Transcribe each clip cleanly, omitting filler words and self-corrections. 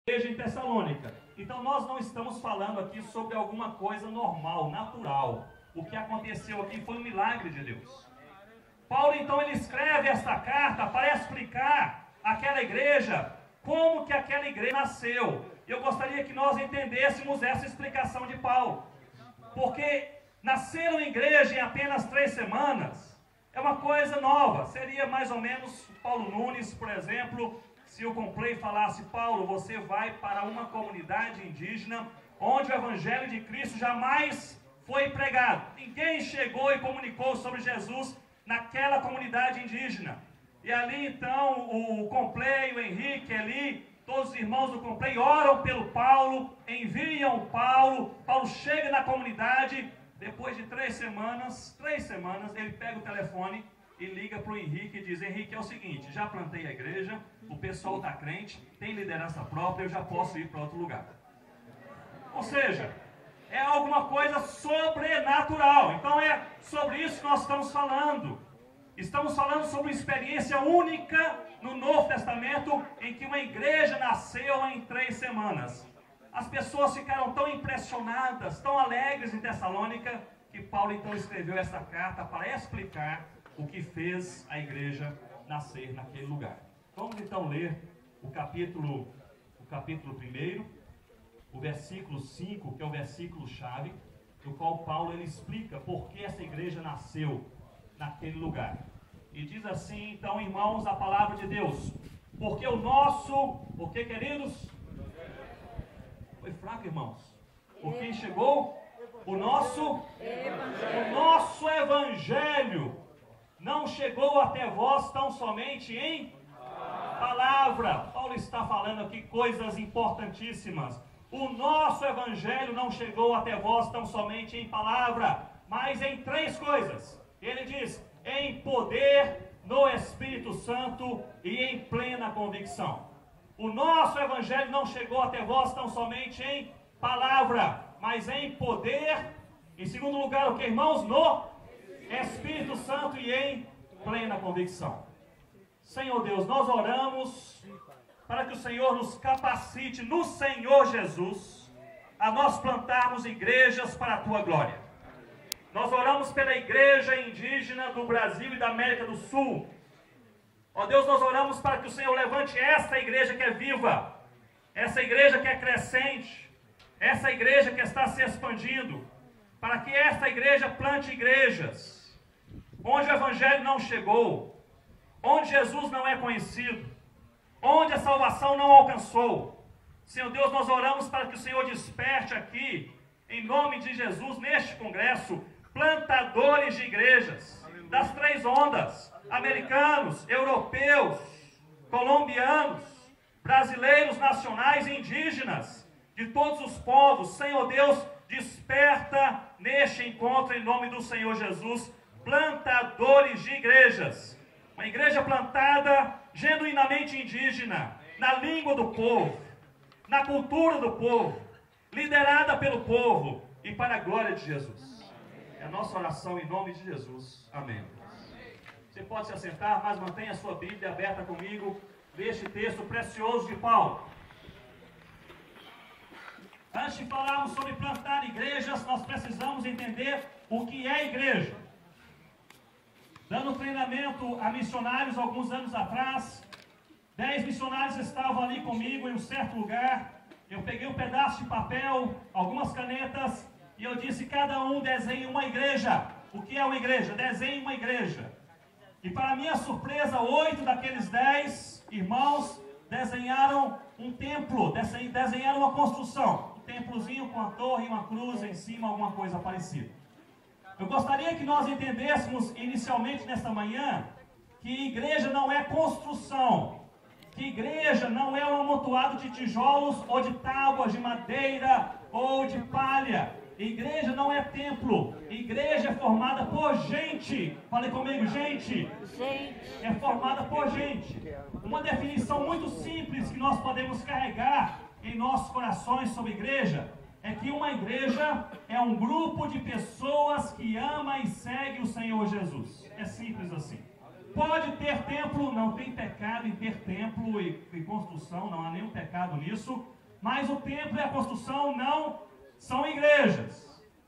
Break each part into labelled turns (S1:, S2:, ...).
S1: igreja em Tessalônica. Então nós não estamos falando aqui sobre alguma coisa normal, natural. O que aconteceu aqui foi um milagre de Deus. Paulo então ele escreve esta carta para explicar àquela igreja como que aquela igreja nasceu. Eu gostaria que nós entendêssemos essa explicação de Paulo. Porque nascer uma igreja em apenas 3 semanas é uma coisa nova. Seria mais ou menos Paulo Nunes, por exemplo, se o Complay falasse: Paulo, você vai para uma comunidade indígena onde o evangelho de Cristo jamais foi pregado. Ninguém chegou e comunicou sobre Jesus naquela comunidade indígena. E ali então o Complay, o Henrique ali, todos os irmãos do Complay oram pelo Paulo, enviam o Paulo, Paulo chega na comunidade, depois de 3 semanas, ele pega o telefone e liga para o Henrique e diz: Henrique, é o seguinte, já plantei a igreja, o pessoal está crente, tem liderança própria, eu já posso ir para outro lugar. Ou seja, é alguma coisa sobrenatural. Então é sobre isso que nós estamos falando. Estamos falando sobre uma experiência única no Novo Testamento, em que uma igreja nasceu em 3 semanas. As pessoas ficaram tão impressionadas, tão alegres em Tessalônica, que Paulo então escreveu essa carta para explicar o que fez a igreja nascer naquele lugar. Vamos então ler o capítulo 1, o versículo 5, que é o versículo chave, no qual Paulo ele explica por que essa igreja nasceu naquele lugar. E diz assim, então, irmãos, a palavra de Deus: porque o nosso, por que, queridos? Foi fraco, irmãos? Porque chegou o nosso evangelho não chegou até vós tão somente em palavra. Paulo está falando aqui coisas importantíssimas. O nosso evangelho não chegou até vós tão somente em palavra, mas em 3 coisas. Ele diz: em poder, no Espírito Santo e em plena convicção. O nosso evangelho não chegou até vós tão somente em palavra, mas em poder. Em segundo lugar, o que, irmãos? No Espírito Santo e em plena convicção. Senhor Deus, nós oramos para que o Senhor nos capacite no Senhor Jesus a nós plantarmos igrejas para a Tua glória. Nós oramos pela igreja indígena do Brasil e da América do Sul. Ó Deus, nós oramos para que o Senhor levante essa igreja que é viva, essa igreja que é crescente, essa igreja que está se expandindo, para que esta igreja plante igrejas onde o evangelho não chegou, onde Jesus não é conhecido, onde a salvação não alcançou. Senhor Deus, nós oramos para que o Senhor desperte aqui, em nome de Jesus, neste congresso, plantadores de igrejas, das 3 ondas, americanos, europeus, colombianos, brasileiros, nacionais e indígenas, de todos os povos. Senhor Deus, desperta neste encontro, em nome do Senhor Jesus, plantadores de igrejas. Uma igreja plantada genuinamente indígena, na língua do povo, na cultura do povo, liderada pelo povo e para a glória de Jesus. É a nossa oração em nome de Jesus. Amém. Você pode se assentar, mas mantenha a sua Bíblia aberta comigo neste texto precioso de Paulo. Antes de falarmos sobre plantar igrejas, nós precisamos entender o que é igreja. Dando treinamento a missionários alguns anos atrás, 10 missionários estavam ali comigo em um certo lugar. Eu peguei um pedaço de papel, algumas canetas, e eu disse: cada um desenhe uma igreja. O que é uma igreja? Desenhe uma igreja. E para minha surpresa, 8 daqueles 10 irmãos desenharam um templo, desenharam uma construção. Um templozinho com a torre e uma cruz em cima, alguma coisa parecida. Eu gostaria que nós entendêssemos inicialmente nesta manhã que igreja não é construção, que igreja não é um amontoado de tijolos ou de tábuas de madeira ou de palha. Igreja não é templo, igreja é formada por gente. Fale comigo, gente. É formada por gente. Uma definição muito simples que nós podemos carregar em nossos corações sobre igreja é que uma igreja é um grupo de pessoas que ama e segue o Senhor Jesus. É simples assim. Pode ter templo, não tem pecado em ter templo e construção, não há nenhum pecado nisso. Mas o templo e a construção não são igrejas.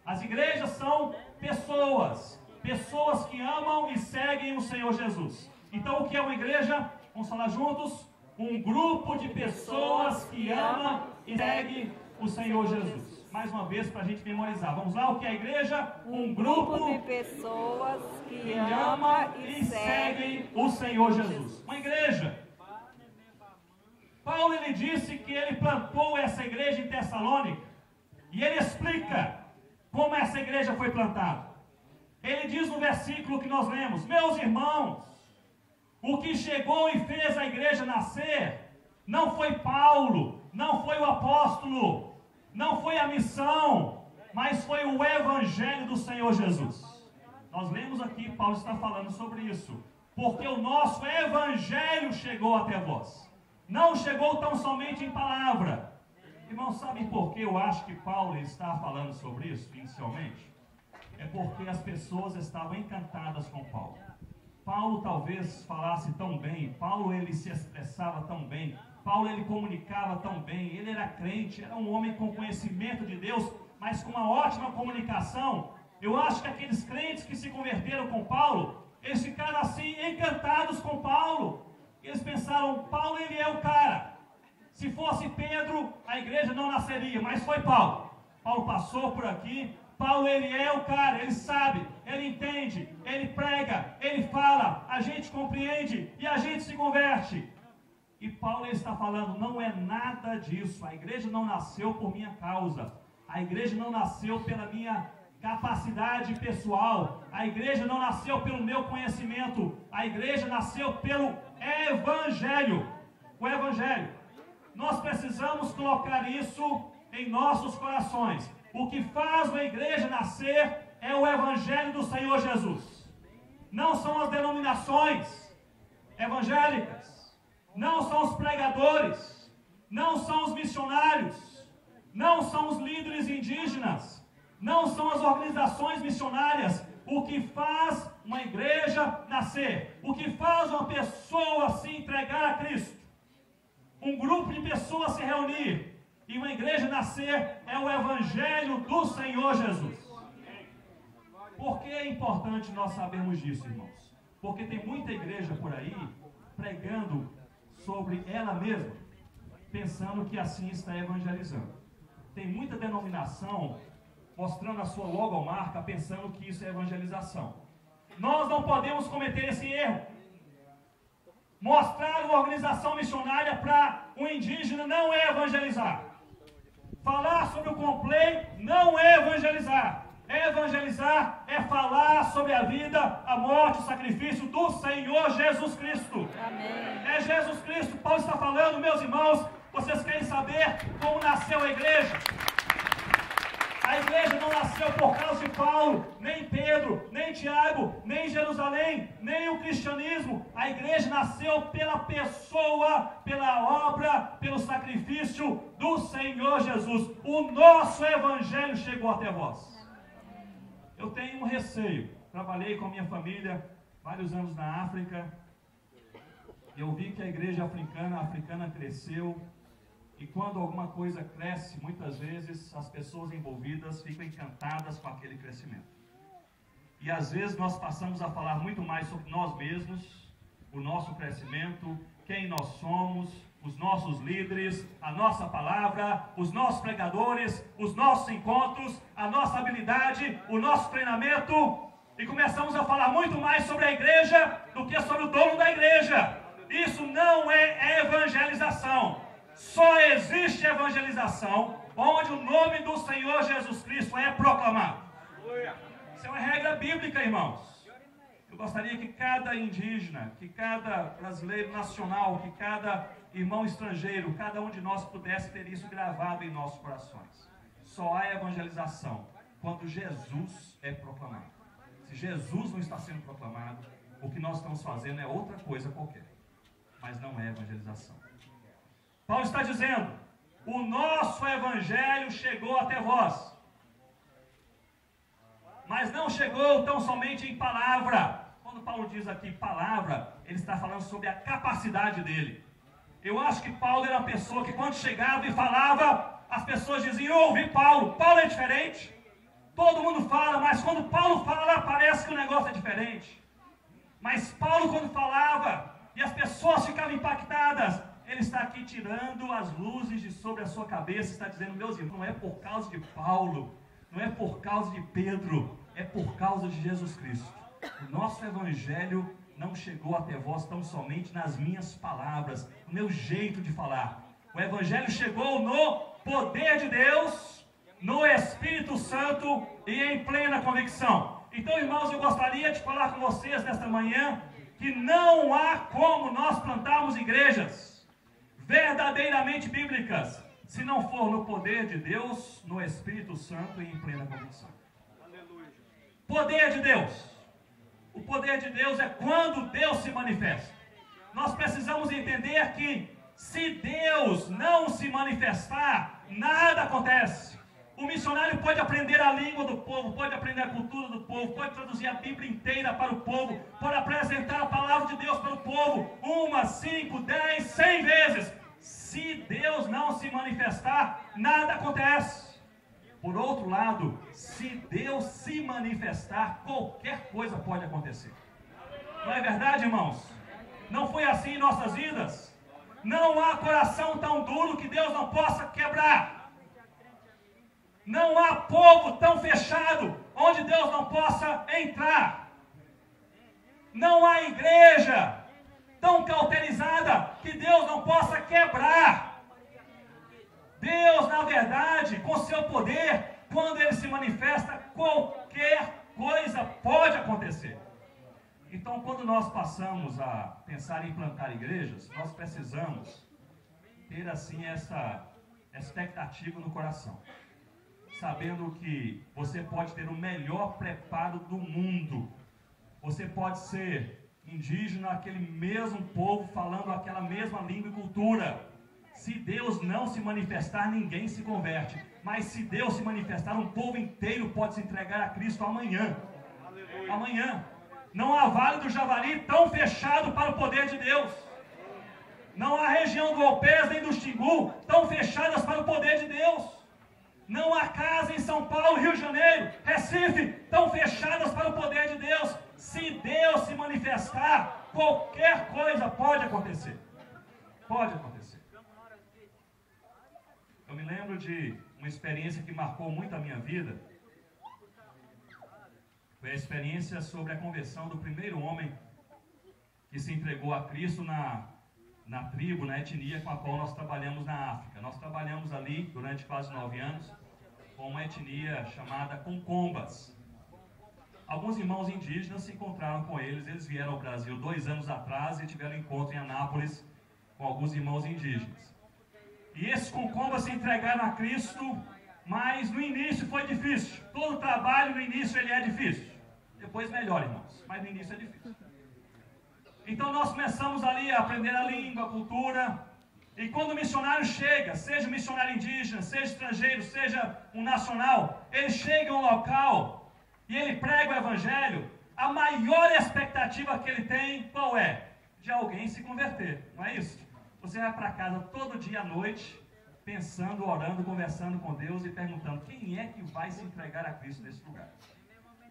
S1: As igrejas são pessoas. Pessoas que amam e seguem o Senhor Jesus. Então o que é uma igreja? Vamos falar juntos? Um grupo de pessoas que ama e segue o Senhor Jesus. Mais uma vez para a gente memorizar. Vamos lá, o que é a igreja? Um grupo
S2: de pessoas que
S1: ama e seguem o Senhor Jesus. Uma igreja. Paulo, ele disse que ele plantou essa igreja em Tessalônica. E ele explica como essa igreja foi plantada. Ele diz no versículo que nós lemos: meus irmãos, o que chegou e fez a igreja nascer não foi Paulo, não foi o apóstolo, não foi a missão, mas foi o evangelho do Senhor Jesus. Nós lemos aqui, Paulo está falando sobre isso. Porque o nosso evangelho chegou até vós. Não chegou tão somente em palavra. Irmãos, sabem por que eu acho que Paulo está falando sobre isso inicialmente? É porque as pessoas estavam encantadas com Paulo. Paulo talvez falasse tão bem, Paulo ele se expressava tão bem, Paulo ele comunicava tão bem, ele era crente, era um homem com conhecimento de Deus, mas com uma ótima comunicação. Eu acho que aqueles crentes que se converteram com Paulo, eles ficaram assim encantados com Paulo. Eles pensaram, Paulo ele é o cara. Se fosse Pedro, a igreja não nasceria, mas foi Paulo. Paulo passou por aqui. Paulo ele é o cara, ele sabe, ele entende, ele prega, ele fala, a gente compreende e a gente se converte. E Paulo ele está falando, não é nada disso, a igreja não nasceu por minha causa, a igreja não nasceu pela minha capacidade pessoal, a igreja não nasceu pelo meu conhecimento, a igreja nasceu pelo evangelho, o evangelho. Nós precisamos colocar isso em nossos corações. O que faz a igreja nascer é o evangelho do Senhor Jesus. Não são as denominações evangélicas, não são os pregadores, não são os missionários, não são os líderes indígenas, não são as organizações missionárias. O que faz uma igreja nascer, o que faz uma pessoa se entregar a Cristo, um grupo de pessoas se reunir e uma igreja nascer, é o evangelho do Senhor Jesus. Por que é importante nós sabermos disso, irmãos? Porque tem muita igreja por aí pregando sobre ela mesma, pensando que assim está evangelizando. Tem muita denominação mostrando a sua logomarca, pensando que isso é evangelização. Nós não podemos cometer esse erro. Mostrar uma organização missionária para um indígena não é evangelizar. Falar sobre o complay não é evangelizar. Evangelizar é falar sobre a vida, a morte, o sacrifício do Senhor Jesus Cristo.
S2: Amém.
S1: É Jesus Cristo. Paulo está falando, meus irmãos, vocês querem saber como nasceu a igreja? A igreja não nasceu por causa de Paulo, nem Pedro, nem Tiago, nem Jerusalém, nem o cristianismo. A igreja nasceu pela pessoa, pela obra, pelo sacrifício do Senhor Jesus. O nosso evangelho chegou até vós. Eu tenho um receio. Trabalhei com a minha família vários anos na África. Eu vi que a igreja africana cresceu. E quando alguma coisa cresce, muitas vezes as pessoas envolvidas ficam encantadas com aquele crescimento. E às vezes nós passamos a falar muito mais sobre nós mesmos, o nosso crescimento, quem nós somos, os nossos líderes, a nossa palavra, os nossos pregadores, os nossos encontros, a nossa habilidade, o nosso treinamento. E começamos a falar muito mais sobre a igreja do que sobre o dono da igreja. Isso não é evangelização. Só existe evangelização onde o nome do Senhor Jesus Cristo é proclamado. Isso é uma regra bíblica, irmãos. Eu gostaria que cada indígena, que cada brasileiro nacional, que cada irmão estrangeiro, cada um de nós pudesse ter isso gravado em nossos corações. Só há evangelização quando Jesus é proclamado. Se Jesus não está sendo proclamado, o que nós estamos fazendo é outra coisa qualquer, mas não é evangelização. Paulo está dizendo, o nosso evangelho chegou até vós, mas não chegou tão somente em palavra. Quando Paulo diz aqui palavra, ele está falando sobre a capacidade dele. Eu acho que Paulo era uma pessoa que quando chegava e falava, as pessoas diziam, eu ouvi Paulo. Paulo é diferente. Todo mundo fala, mas quando Paulo fala, parece que o negócio é diferente. Mas Paulo quando falava, e as pessoas ficavam impactadas, ele está aqui tirando as luzes de sobre a sua cabeça, está dizendo, meus irmãos, não é por causa de Paulo, não é por causa de Pedro, é por causa de Jesus Cristo. O nosso evangelho não chegou até vós tão somente nas minhas palavras, no meu jeito de falar. O evangelho chegou no poder de Deus, no Espírito Santo e em plena convicção. Então, irmãos, eu gostaria de falar com vocês nesta manhã que não há como nós plantarmos igrejas verdadeiramente bíblicas se não for no poder de Deus, no Espírito Santo e em plena convicção. Poder de Deus. O poder de Deus é quando Deus se manifesta. Nós precisamos entender que se Deus não se manifestar, nada acontece. O missionário pode aprender a língua do povo, pode aprender a cultura do povo, pode traduzir a Bíblia inteira para o povo, pode apresentar a palavra de Deus para o povo 1, 5, 10, 100 vezes. Se Deus não se manifestar, nada acontece. Por outro lado, se Deus se manifestar, qualquer coisa pode acontecer. Não é verdade, irmãos? Não foi assim em nossas vidas? Não há coração tão duro que Deus não possa quebrar. Não há povo tão fechado onde Deus não possa entrar. Não há igreja tão cauterizada que Deus não possa quebrar. Deus, na verdade, com seu poder, quando Ele se manifesta, qualquer coisa pode acontecer. Então, quando nós passamos a pensar em plantar igrejas, nós precisamos ter assim essa expectativa no coração. Sabendo que você pode ter o melhor preparo do mundo. Você pode ser indígena, aquele mesmo povo, falando aquela mesma língua e cultura. Se Deus não se manifestar, ninguém se converte. Mas se Deus se manifestar, um povo inteiro pode se entregar a Cristo amanhã. Aleluia. Amanhã. Não há Vale do Javari tão fechado para o poder de Deus. Não há região do Alpes nem do Xingu tão fechadas para o poder de Deus. Não há casa em São Paulo, Rio de Janeiro, Recife, tão fechadas para o poder de Deus. Se Deus se manifestar, qualquer coisa pode acontecer. Pode acontecer. Eu me lembro de uma experiência que marcou muito a minha vida. Foi a experiência sobre a conversão do primeiro homem que se entregou a Cristo na tribo, na etnia com a qual nós trabalhamos na África. Nós trabalhamos ali durante quase 9 anos com uma etnia chamada Concombas. Alguns irmãos indígenas se encontraram com eles, eles vieram ao Brasil 2 anos atrás e tiveram encontro em Anápolis com alguns irmãos indígenas. E esses Concombas se entregaram a Cristo, mas no início foi difícil. Todo trabalho no início ele é difícil. Depois melhora, irmãos, mas no início é difícil. Então nós começamos ali a aprender a língua, a cultura. E quando o missionário chega, seja um missionário indígena, seja estrangeiro, seja um nacional, ele chega a um local e ele prega o evangelho, a maior expectativa que ele tem, qual é? De alguém se converter, não é isso? Você vai para casa todo dia à noite, pensando, orando, conversando com Deus e perguntando, quem é que vai se entregar a Cristo nesse lugar?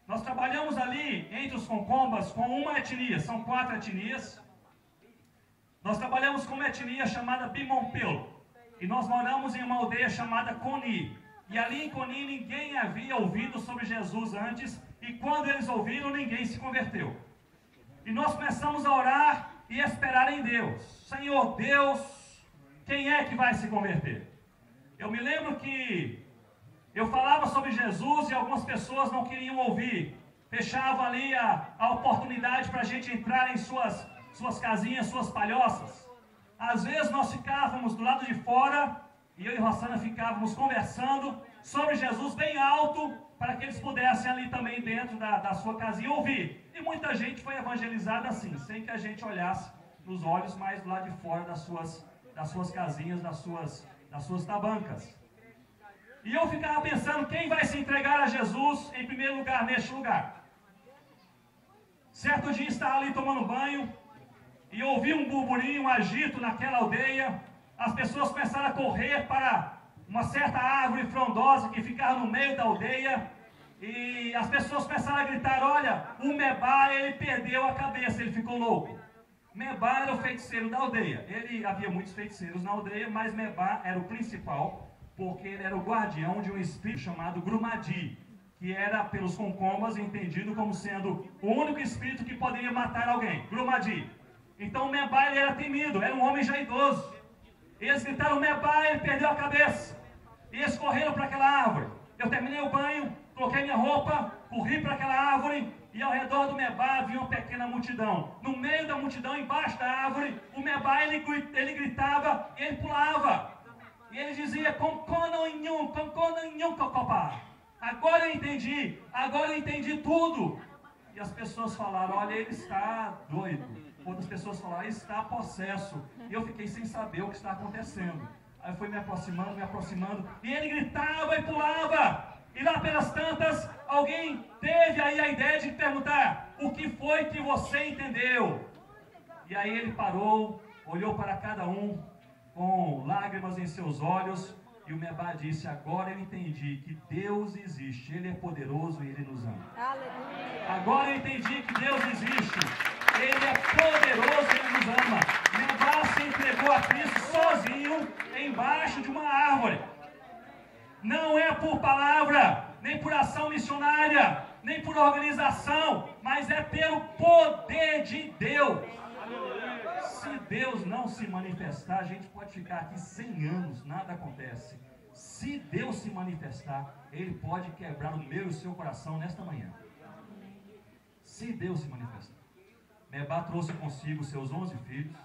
S1: Nós trabalhamos ali, entre os Concombas, com uma etnia, são 4 etnias. Nós trabalhamos com uma etnia chamada Bimompelo. E nós moramos em uma aldeia chamada Coni. E ali em Coni ninguém havia ouvido sobre Jesus antes. E quando eles ouviram, ninguém se converteu. E nós começamos a orar e esperar em Deus. Senhor Deus, quem é que vai se converter? Eu me lembro que eu falava sobre Jesus e algumas pessoas não queriam ouvir. Fechavam ali a oportunidade para a gente entrar em suas casinhas, suas palhoças. Às vezes nós ficávamos do lado de fora e eu e Rossana ficávamos conversando sobre Jesus bem alto para que eles pudessem ali também dentro da sua casinha ouvir. E muita gente foi evangelizada assim, sem que a gente olhasse nos olhos, mas do lado de fora das suas casinhas, das suas tabancas. E eu ficava pensando, quem vai se entregar a Jesus em primeiro lugar neste lugar? Certo dia estava ali tomando banho, e ouvi um burburinho, um agito naquela aldeia. As pessoas começaram a correr para uma certa árvore frondosa que ficava no meio da aldeia. E as pessoas começaram a gritar: olha, o Mebá, ele perdeu a cabeça, ele ficou louco. Mebá era o feiticeiro da aldeia. Havia muitos feiticeiros na aldeia, mas Mebá era o principal, porque ele era o guardião de um espírito chamado Grumadi, que era pelos concombas entendido como sendo o único espírito que poderia matar alguém. Grumadi. Então Mebá, ele era temido, era um homem já idoso. Eles gritaram: Mebá, ele perdeu a cabeça. E eles correram para aquela árvore. Eu terminei o banho, coloquei minha roupa, corri para aquela árvore, e ao redor do Mebá havia uma pequena multidão. No meio da multidão, embaixo da árvore, o Mebá, ele gritava e ele pulava. E ele dizia: agora eu entendi tudo. E as pessoas falaram: olha, ele está doido. Outras pessoas falaram: ele está possesso. E eu fiquei sem saber o que está acontecendo. Aí eu fui me aproximando, e ele gritava e pulava. E lá pelas tantas, alguém teve aí a ideia de perguntar: o que foi que você entendeu? E aí ele parou, olhou para cada um com lágrimas em seus olhos, e o Mebá disse: agora eu entendi que Deus existe, Ele é poderoso e Ele nos ama.
S2: Aleluia.
S1: Agora eu entendi que Deus existe, Ele é poderoso e Ele nos ama. Mebá se entregou a Cristo sozinho, embaixo de uma árvore. Não é por palavra, nem por ação missionária, nem por organização, mas é pelo poder de Deus. Se Deus não se manifestar, a gente pode ficar aqui 100 anos, nada acontece. Se Deus se manifestar, Ele pode quebrar o meu e o seu coração nesta manhã. Se Deus se manifestar. Mebá trouxe consigo seus 11 filhos.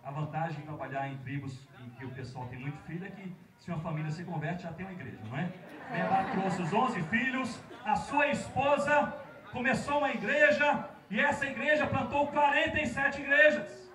S1: A vantagem de trabalhar em tribos em que o pessoal tem muito filho é que se uma família se converte, já tem uma igreja, não é? Mebá trouxe os 11 filhos, a sua esposa começou uma igreja, e essa igreja plantou 47 igrejas.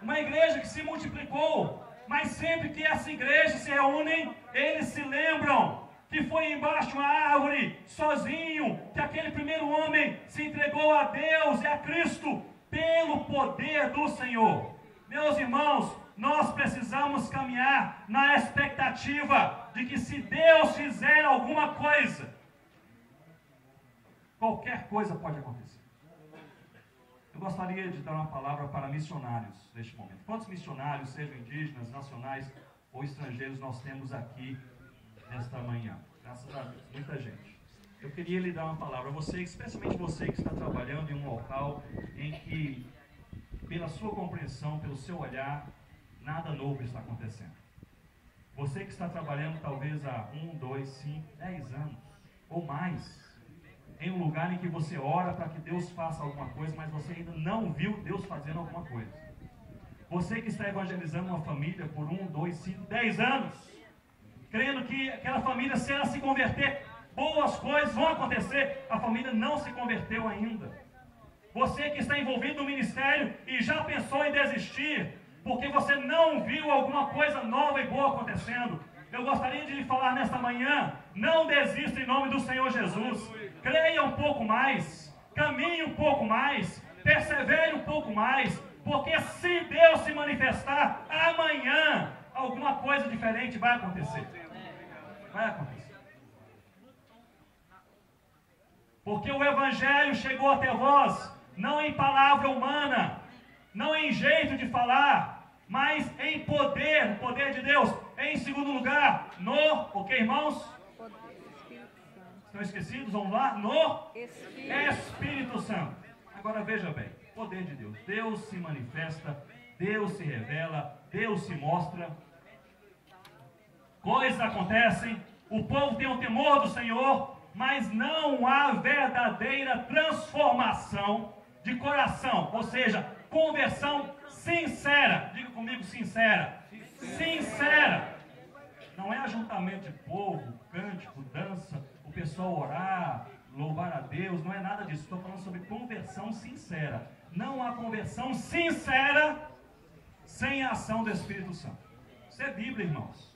S1: Uma igreja que se multiplicou, mas sempre que essa igreja se reúnem, eles se lembram que foi embaixo de uma árvore, sozinho, que aquele primeiro homem se entregou a Deus e a Cristo, pelo poder do Senhor. Meus irmãos, nós precisamos caminhar na expectativa de que se Deus fizer alguma coisa, qualquer coisa pode acontecer. Eu gostaria de dar uma palavra para missionários neste momento. Quantos missionários, sejam indígenas, nacionais ou estrangeiros, nós temos aqui nesta manhã? Graças a Deus, muita gente. Eu queria lhe dar uma palavra a você, especialmente você que está trabalhando em um local em que, pela sua compreensão, pelo seu olhar, nada novo está acontecendo. Você que está trabalhando talvez há 1, 2, 5, 10 anos ou mais, em um lugar em que você ora para que Deus faça alguma coisa, mas você ainda não viu Deus fazendo alguma coisa. Você que está evangelizando uma família por 1, 2, 5, 10 anos, crendo que aquela família, se ela se converter, boas coisas vão acontecer, a família não se converteu ainda. Você que está envolvido no ministério e já pensou em desistir, porque você não viu alguma coisa nova e boa acontecendo, eu gostaria de lhe falar nesta manhã: não desista em nome do Senhor Jesus. Creia um pouco mais, caminhe um pouco mais, persevere um pouco mais, porque se Deus se manifestar, amanhã alguma coisa diferente vai acontecer. Vai acontecer. Porque o Evangelho chegou até vós, não em palavra humana, não em jeito de falar, mas em poder, o poder de Deus. Em segundo lugar, o que, irmãos? Estão esquecidos? Vamos lá? No Espírito Santo. Agora veja bem, poder de Deus. Deus se manifesta, Deus se revela, Deus se mostra. Coisas acontecem, o povo tem o temor do Senhor, mas não há verdadeira transformação de coração, ou seja, conversão sincera. Diga comigo, sincera. Sincera. Não é ajuntamento de povo, cântico, dança, o pessoal orar, louvar a Deus, não é nada disso. Estou falando sobre conversão sincera. Não há conversão sincera sem a ação do Espírito Santo. Isso é Bíblia, irmãos.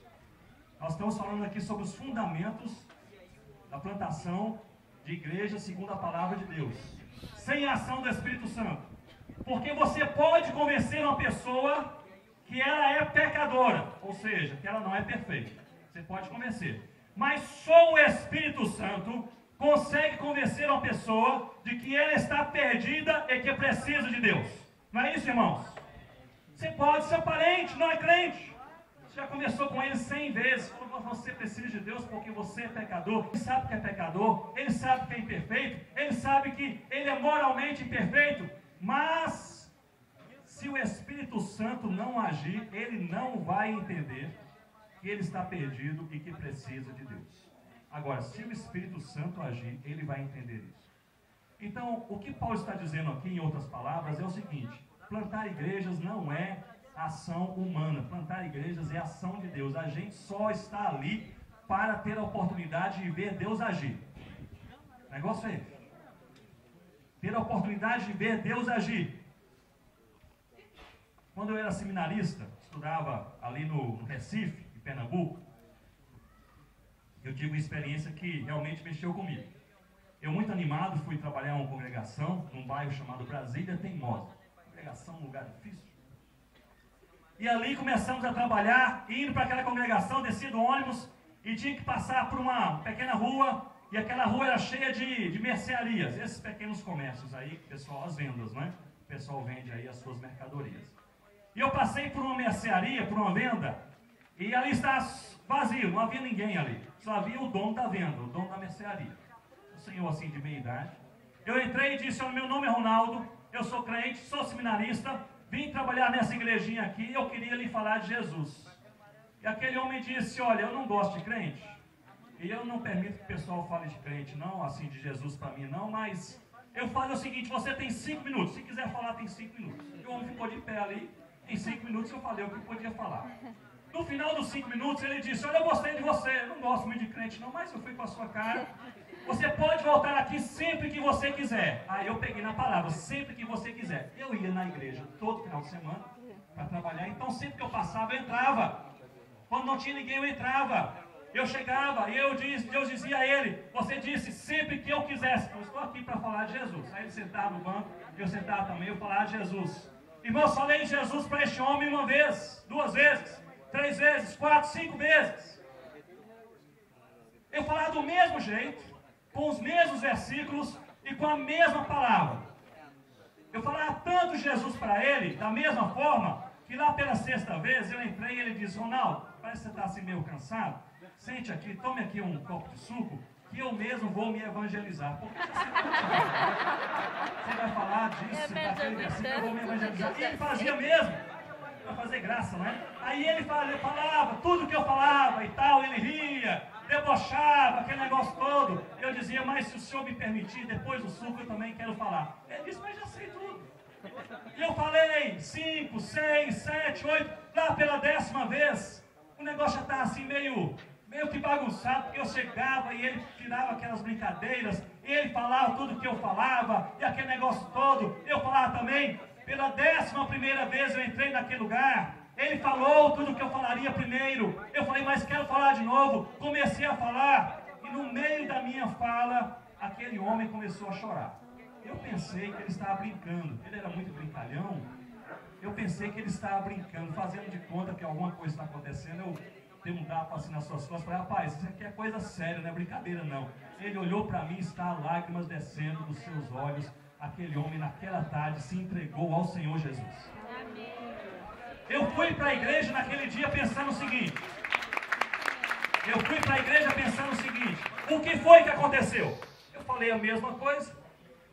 S1: Nós estamos falando aqui sobre os fundamentos da plantação de igreja segundo a palavra de Deus. Sem a ação do Espírito Santo, Porque você pode convencer uma pessoa que ela é pecadora, ou seja, que ela não é perfeita. Você pode convencer. Mas só o Espírito Santo consegue convencer uma pessoa de que ela está perdida e que precisa de Deus. Não é isso, irmãos? Você pode ser parente, não é crente. Você já conversou com ele 100 vezes. Você precisa de Deus porque você é pecador. Ele sabe que é pecador, ele sabe que é imperfeito, ele sabe que ele é moralmente imperfeito. Mas, se o Espírito Santo não agir, ele não vai entender que ele está perdido e que precisa de Deus. Agora, se o Espírito Santo agir, ele vai entender isso. Então, o que Paulo está dizendo aqui, em outras palavras, é o seguinte: plantar igrejas não é ação humana, plantar igrejas é ação de Deus. A gente só está ali para ter a oportunidade de ver Deus agir. O negócio é esse. Ter a oportunidade de ver Deus agir. Quando eu era seminarista, estudava ali no Recife, em Pernambuco, eu tive uma experiência que realmente mexeu comigo. Eu, muito animado, fui trabalhar em uma congregação num bairro chamado Brasília Teimosa. Congregação, um lugar difícil. E ali começamos a trabalhar, indo para aquela congregação, desci do ônibus e tinha que passar por uma pequena rua, e aquela rua era cheia de mercearias, esses pequenos comércios aí, pessoal, as vendas, né? O pessoal vende aí as suas mercadorias. E eu passei por uma mercearia, por uma venda, e ali está vazio, não havia ninguém ali, só havia o dono da venda, o dono da mercearia. Um senhor assim de meia idade. Eu entrei e disse: olha, meu nome é Ronaldo, eu sou crente, sou seminarista, vim trabalhar nessa igrejinha aqui e eu queria lhe falar de Jesus. E aquele homem disse: olha, eu não gosto de crente, e eu não permito que o pessoal fale de crente, não, assim, de Jesus para mim, não, mas eu falo o seguinte: você tem 5 minutos, se quiser falar, tem 5 minutos. E o homem ficou de pé ali, em 5 minutos eu falei o que podia falar. No final dos 5 minutos ele disse: olha, eu gostei de você, eu não gosto muito de crente não, mas eu fui com a sua cara. Você pode voltar aqui sempre que você quiser. Aí eu peguei na palavra, sempre que você quiser. Eu ia na igreja todo final de semana para trabalhar, então sempre que eu passava eu entrava. Quando não tinha ninguém eu entrava. Eu chegava e Deus dizia a ele: você disse sempre que eu quisesse. Eu estou aqui para falar de Jesus. Aí ele sentava no banco, eu sentava também, eu falava de Jesus. Irmão, eu falei de Jesus para este homem uma vez, 2 vezes, 3 vezes, 4, 5 vezes. Eu falava do mesmo jeito, com os mesmos versículos e com a mesma palavra. Eu falava tanto Jesus para ele, da mesma forma, que lá pela 6ª vez eu entrei e ele disse: Ronaldo, parece que você está assim meio cansado, sente aqui, tome aqui um copo de suco, que eu mesmo vou me evangelizar. Porque você vai falar disso, daquele versículo, eu vou me evangelizar. E ele fazia mesmo, para fazer graça, não é? Aí ele falava tudo que eu falava e tal, ele ria, debochava, aquele negócio todo. Eu dizia: mas se o senhor me permitir, depois do suco eu também quero falar. Ele disse: mas já sei tudo. E eu falei 5, 6, 7, 8, lá pela 10ª vez, o negócio já estava assim meio que bagunçado, porque eu chegava e ele tirava aquelas brincadeiras, e ele falava tudo que eu falava, e aquele negócio todo, eu falava também. Pela 11ª vez eu entrei naquele lugar, ele falou tudo que eu falaria primeiro, eu falei: mas quero falar de novo. Comecei a falar, e no meio da minha fala, aquele homem começou a chorar. Eu pensei que ele estava brincando, ele era muito brincalhão, eu pensei que ele estava brincando, fazendo de conta que alguma coisa está acontecendo. Eu dei um tapa assim nas suas costas, falei: rapaz, isso aqui é coisa séria, não é brincadeira não. Ele olhou para mim, está lágrimas descendo dos seus olhos. Aquele homem naquela tarde se entregou ao Senhor Jesus. Eu fui para a igreja naquele dia pensando o seguinte, o que foi que aconteceu? Eu falei a mesma coisa,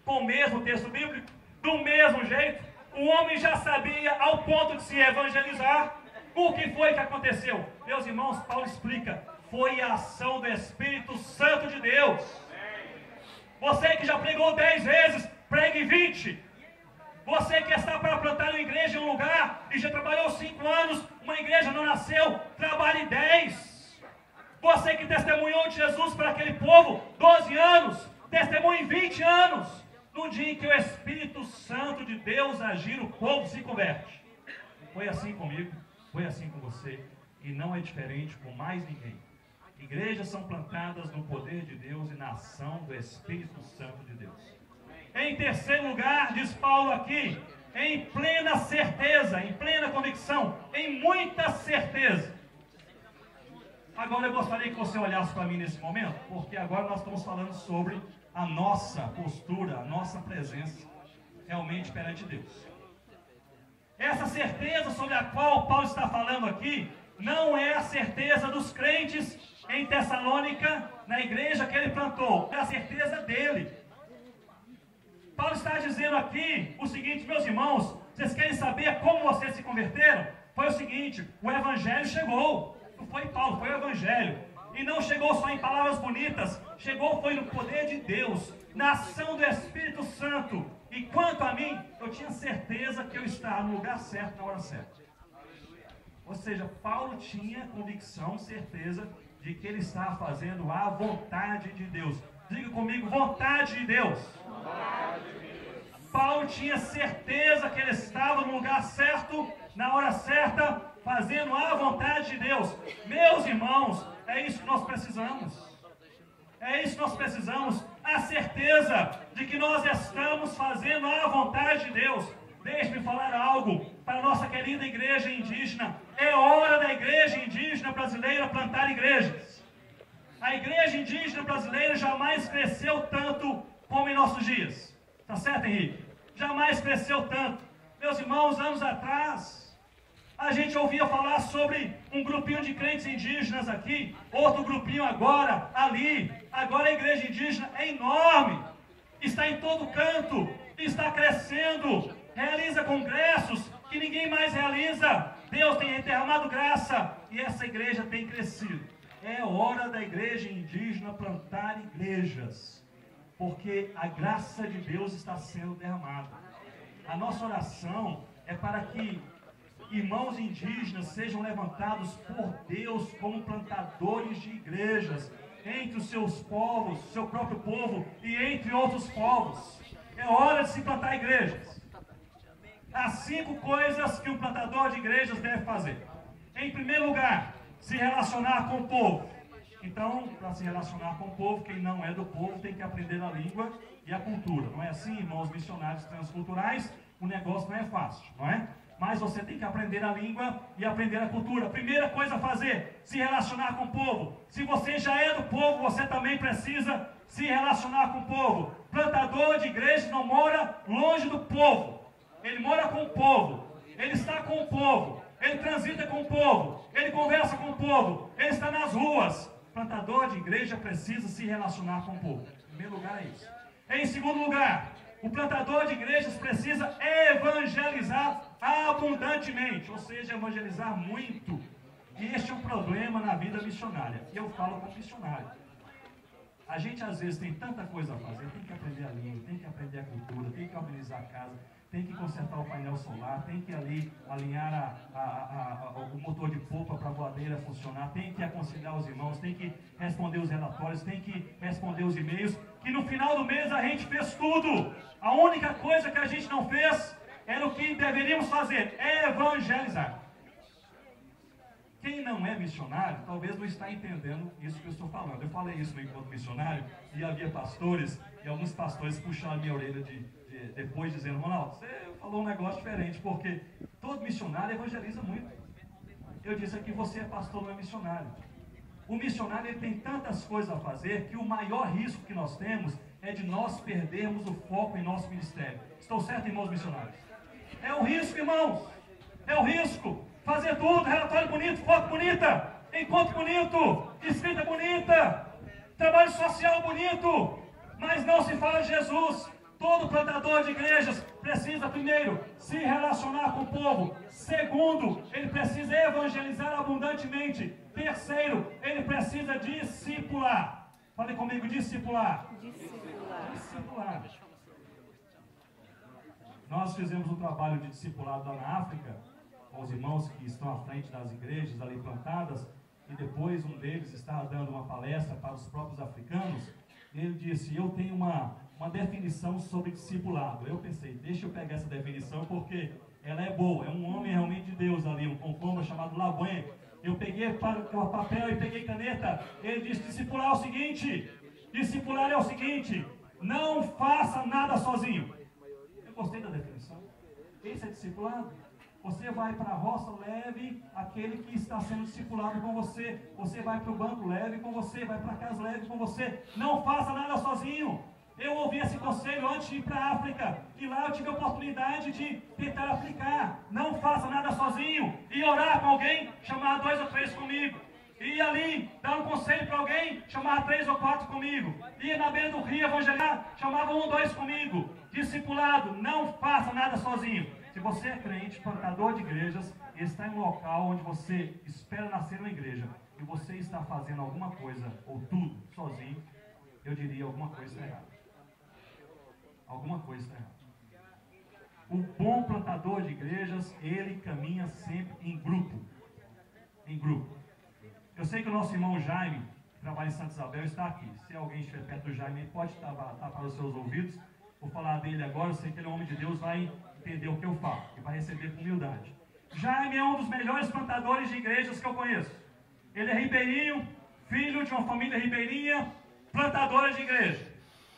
S1: com o mesmo texto bíblico, do mesmo jeito. O homem já sabia ao ponto de se evangelizar. O que foi que aconteceu? Meus irmãos, Paulo explica: foi a ação do Espírito Santo de Deus. Você que já pregou 10 vezes, pregue 20. Você que está para plantar uma igreja em um lugar e já trabalhou 5 anos, uma igreja não nasceu, trabalhe 10. Você que testemunhou de Jesus para aquele povo 12 anos, testemunhe 20 anos. No dia em que o Espírito Santo de Deus agir, o povo se converte. Foi assim comigo, foi assim com você, e não é diferente com mais ninguém. Igrejas são plantadas no poder de Deus e na ação do Espírito Santo de Deus. Em terceiro lugar, diz Paulo aqui, em plena certeza, em plena convicção, em muita certeza. Agora eu gostaria que você olhasse para mim nesse momento, porque agora nós estamos falando sobre a nossa postura, a nossa presença realmente perante Deus. Essa certeza sobre a qual Paulo está falando aqui, não é a certeza dos crentes em Tessalônica, na igreja que ele plantou, é a certeza dele. Paulo está dizendo aqui o seguinte, meus irmãos, vocês querem saber como vocês se converteram? Foi o seguinte, o evangelho chegou, não foi Paulo, foi o evangelho, e não chegou só em palavras bonitas, chegou foi no poder de Deus, na ação do Espírito Santo, e quanto a mim, eu tinha certeza que eu estava no lugar certo, na hora certa. Ou seja, Paulo tinha convicção, certeza, de que ele estava fazendo a vontade de Deus. Diga comigo, vontade de Deus. Paulo tinha certeza que ele estava no lugar certo, na hora certa, fazendo a vontade de Deus. Meus irmãos, é isso que nós precisamos. É isso que nós precisamos, a certeza de que nós estamos fazendo a vontade de Deus. Deixe-me falar algo para a nossa querida igreja indígena. É hora da igreja indígena brasileira plantar igrejas. A igreja indígena brasileira jamais cresceu tanto como em nossos dias. Tá certo, Henrique? Jamais cresceu tanto. Meus irmãos, anos atrás, a gente ouvia falar sobre um grupinho de crentes indígenas aqui, outro grupinho agora, ali. Agora a igreja indígena é enorme, está em todo canto, está crescendo, realiza congressos que ninguém mais realiza. Deus tem derramado graça e essa igreja tem crescido. É hora da igreja indígena plantar igrejas, porque a graça de Deus está sendo derramada. A nossa oração é para que irmãos indígenas sejam levantados por Deus como plantadores de igrejas entre os seus povos, seu próprio povo e entre outros povos. É hora de se plantar igrejas. Há 5 coisas que um plantador de igrejas deve fazer. Em primeiro lugar, se relacionar com o povo. Então, para se relacionar com o povo, quem não é do povo tem que aprender a língua e a cultura. Não é assim, irmãos missionários transculturais? O negócio não é fácil, não é? Mas você tem que aprender a língua e aprender a cultura. Primeira coisa a fazer, se relacionar com o povo. Se você já é do povo, você também precisa se relacionar com o povo. Plantador de igreja não mora longe do povo. Ele mora com o povo. Ele está com o povo. Ele transita com o povo. Ele conversa com o povo. Ele está nas ruas. Plantador de igreja precisa se relacionar com o povo. Em primeiro lugar é isso. Em segundo lugar, o plantador de igrejas precisa evangelizar abundantemente, ou seja, evangelizar muito. E este é um problema na vida missionária. E eu falo como missionário. A gente às vezes tem tanta coisa a fazer, tem que aprender a língua, tem que aprender a cultura, tem que organizar a casa, tem que consertar o painel solar, tem que ali alinhar o motor de polpa para a voadeira funcionar, tem que aconselhar os irmãos, tem que responder os relatórios, tem que responder os e-mails, que no final do mês a gente fez tudo. A única coisa que a gente não fez era o que deveríamos fazer, evangelizar. Quem não é missionário, talvez não está entendendo isso que eu estou falando. Eu falei isso no encontro missionário, e havia pastores, e alguns pastores puxaram a minha orelha depois, dizendo: Ronaldo, você falou um negócio diferente, porque todo missionário evangeliza muito. Eu disse aqui, você é pastor, não é missionário. O missionário, ele tem tantas coisas a fazer, que o maior risco que nós temos é de nós perdermos o foco em nosso ministério. Estou certo, irmãos missionários? É o risco, irmãos. É o risco. Fazer tudo, relatório bonito, foto bonita, encontro bonito, escrita bonita, trabalho social bonito, mas não se fala de Jesus. Todo plantador de igrejas precisa, primeiro, se relacionar com o povo. Segundo, ele precisa evangelizar abundantemente. Terceiro, ele precisa discipular. Fale comigo, discipular. Discipular. Nós fizemos um trabalho de discipulado lá na África, com os irmãos que estão à frente das igrejas ali plantadas, e depois um deles estava dando uma palestra para os próprios africanos. Ele disse: eu tenho uma definição sobre discipulado. Eu pensei, deixa eu pegar essa definição, porque ela é boa. É um homem realmente de Deus ali, um concomba chamado Labuin. Eu peguei papel e peguei caneta. Ele disse: discipular é o seguinte, discipular é o seguinte, não faça nada sozinho. Eu gostei da definição. Esse é discipulado? Você vai para a roça, leve aquele que está sendo discipulado com você. Você vai para o banco, leve com você. Vai para casa, leve com você. Não faça nada sozinho. Eu ouvi esse conselho antes de ir para a África. E lá eu tive a oportunidade de tentar aplicar. Não faça nada sozinho. E orar com alguém, chamar 2 ou 3 comigo. E ali, dar um conselho para alguém, chamar 3 ou 4 comigo. Ia na beira do rio evangelizar, chamava 1 ou 2 comigo. Discipulado, não faça nada sozinho. Se você é crente, plantador de igrejas, e está em um local onde você espera nascer uma igreja, e você está fazendo alguma coisa, ou tudo, sozinho, eu diria alguma coisa está errada. Alguma coisa está errada. O bom plantador de igrejas, ele caminha sempre em grupo. Em grupo. Eu sei que o nosso irmão Jaime, que trabalha em Santa Isabel, está aqui. Se alguém estiver perto do Jaime, ele pode tapar os seus ouvidos. Vou falar dele agora, eu sei que ele é um homem de Deus, vai entender o que eu falo e vai receber com humildade. Jaime é um dos melhores plantadores de igrejas que eu conheço. Ele é ribeirinho, filho de uma família ribeirinha, plantadora de igreja.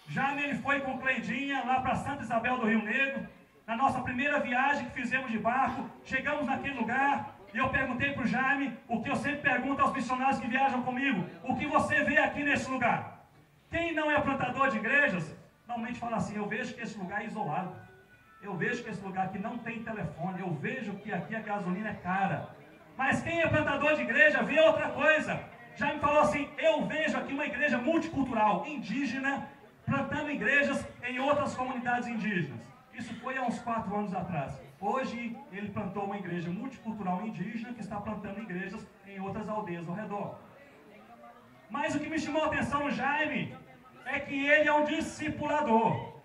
S1: Jaime, ele foi com Cleidinha lá para Santa Isabel do Rio Negro. Na nossa primeira viagem que fizemos de barco, chegamos naquele lugar e eu perguntei para o Jaime o que eu sempre pergunto aos missionários que viajam comigo: o que você vê aqui nesse lugar? Quem não é plantador de igrejas, normalmente fala assim: eu vejo que esse lugar é isolado. Eu vejo que esse lugar aqui não tem telefone. Eu vejo que aqui a gasolina é cara. Mas quem é plantador de igreja vê outra coisa. Já me falou assim: eu vejo aqui uma igreja multicultural, indígena, plantando igrejas em outras comunidades indígenas. Isso foi há uns 4 anos atrás. Hoje ele plantou uma igreja multicultural indígena que está plantando igrejas em outras aldeias ao redor. Mas o que me chamou a atenção no Jaime é que ele é um discipulador.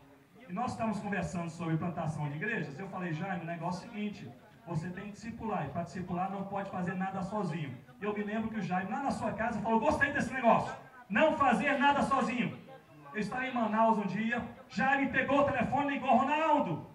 S1: E nós estamos conversando sobre plantação de igrejas. Eu falei: Jaime, o negócio é o seguinte: você tem que discipular. E para discipular não pode fazer nada sozinho. Eu me lembro que o Jaime, lá na sua casa, falou: gostei desse negócio. Não fazer nada sozinho. Eu estava em Manaus um dia. Jaime pegou o telefone e ligou: Ronaldo.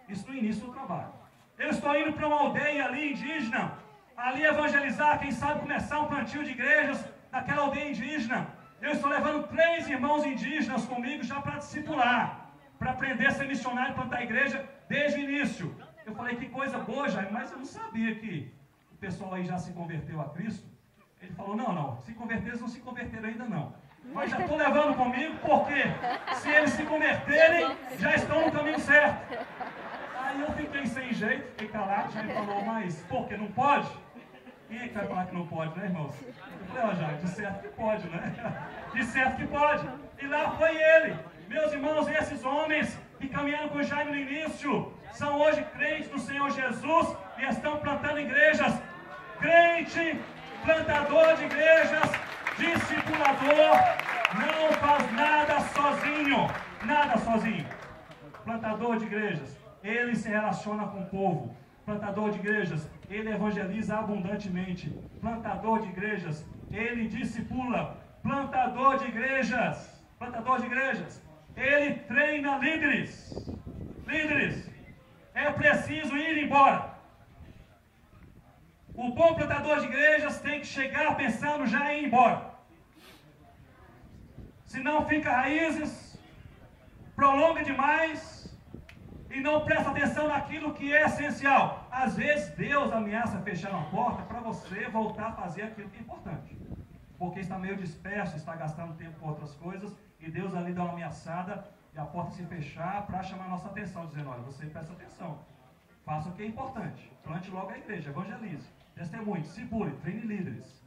S1: Isso no início do trabalho. Eu estou indo para uma aldeia ali indígena. Ali evangelizar, quem sabe começar um plantio de igrejas naquela aldeia indígena. Eu estou levando 3 irmãos indígenas comigo já para discipular, para aprender a ser missionário e plantar a igreja desde o início. Eu falei: que coisa boa, Jaime, mas eu não sabia que o pessoal aí já se converteu a Cristo. Ele falou: não, se converter, eles não se converteram ainda não. Mas já estou levando comigo, porque se eles se converterem, já estão no caminho certo. Aí eu fiquei sem jeito, fiquei calado. Jaime falou: mas por que não pode? Quem é que vai falar que não pode, né, irmãos? Eu falei: ó, Jaime, de certo que pode, né? De certo que pode. E lá foi ele. Meus irmãos, esses homens que caminharam com o Jaime no início, são hoje crentes do Senhor Jesus e estão plantando igrejas. Crente, plantador de igrejas, discipulador, não faz nada sozinho. Nada sozinho. Plantador de igrejas, ele se relaciona com o povo. Plantador de igrejas, ele evangeliza abundantemente. Plantador de igrejas, ele discipula. Plantador de igrejas, ele treina líderes. Líderes, é preciso ir embora. O bom plantador de igrejas tem que chegar pensando já em ir embora. Senão fica raízes, prolonga demais e não presta atenção naquilo que é essencial. Às vezes Deus ameaça fechar uma porta para você voltar a fazer aquilo que é importante. Porque está meio disperso, está gastando tempo com outras coisas, e Deus ali dá uma ameaçada e a porta se fechar para chamar a nossa atenção, dizendo: olha, você presta atenção, faça o que é importante, plante logo a igreja, evangelize, testemunhe, discipule, treine líderes.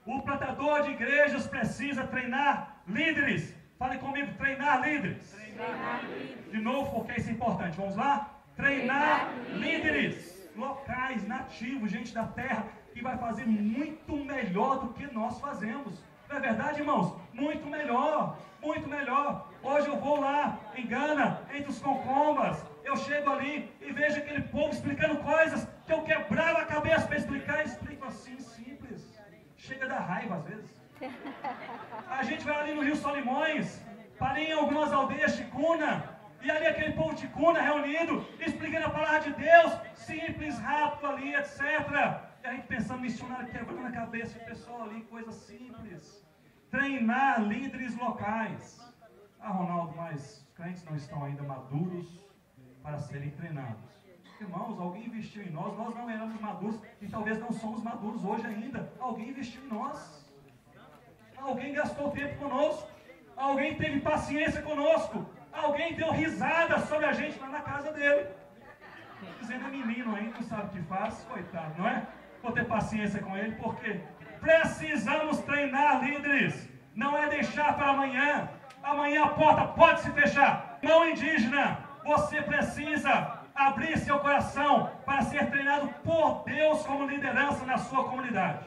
S1: O plantador de igrejas precisa treinar líderes. Fale comigo: treinar líderes.
S2: Treinar líderes.
S1: De novo, porque isso é importante. Vamos lá? Treinar líderes locais, nativos, gente da terra, que vai fazer muito melhor do que nós fazemos. Não é verdade, irmãos? Muito melhor, muito melhor. Hoje eu vou lá em Gana, entre os concombas, eu chego ali e vejo aquele povo explicando coisas que eu quebrava a cabeça para explicar, e explico assim, simples. Chega da raiva às vezes. A gente vai ali no Rio Solimões, para ir em algumas aldeias ticuna, e ali aquele povo ticuna reunido, explicando a palavra de Deus, simples, rápido ali, etc. E a gente pensando, missionário quebrando a cabeça, o pessoal ali, coisa simples. Treinar líderes locais. Ah, Ronaldo, mas os crentes não estão ainda maduros para serem treinados. Irmãos, alguém investiu em nós, nós não éramos maduros e talvez não somos maduros hoje ainda. Alguém investiu em nós. Alguém gastou tempo conosco. Alguém teve paciência conosco. Alguém deu risada sobre a gente lá na casa dele. Dizendo, é menino ainda, não sabe o que faz, coitado, não é? Vou ter paciência com ele, porque precisamos treinar líderes. Não é deixar para amanhã. Amanhã a porta pode se fechar. Irmão indígena, você precisa abrir seu coração para ser treinado por Deus como liderança na sua comunidade.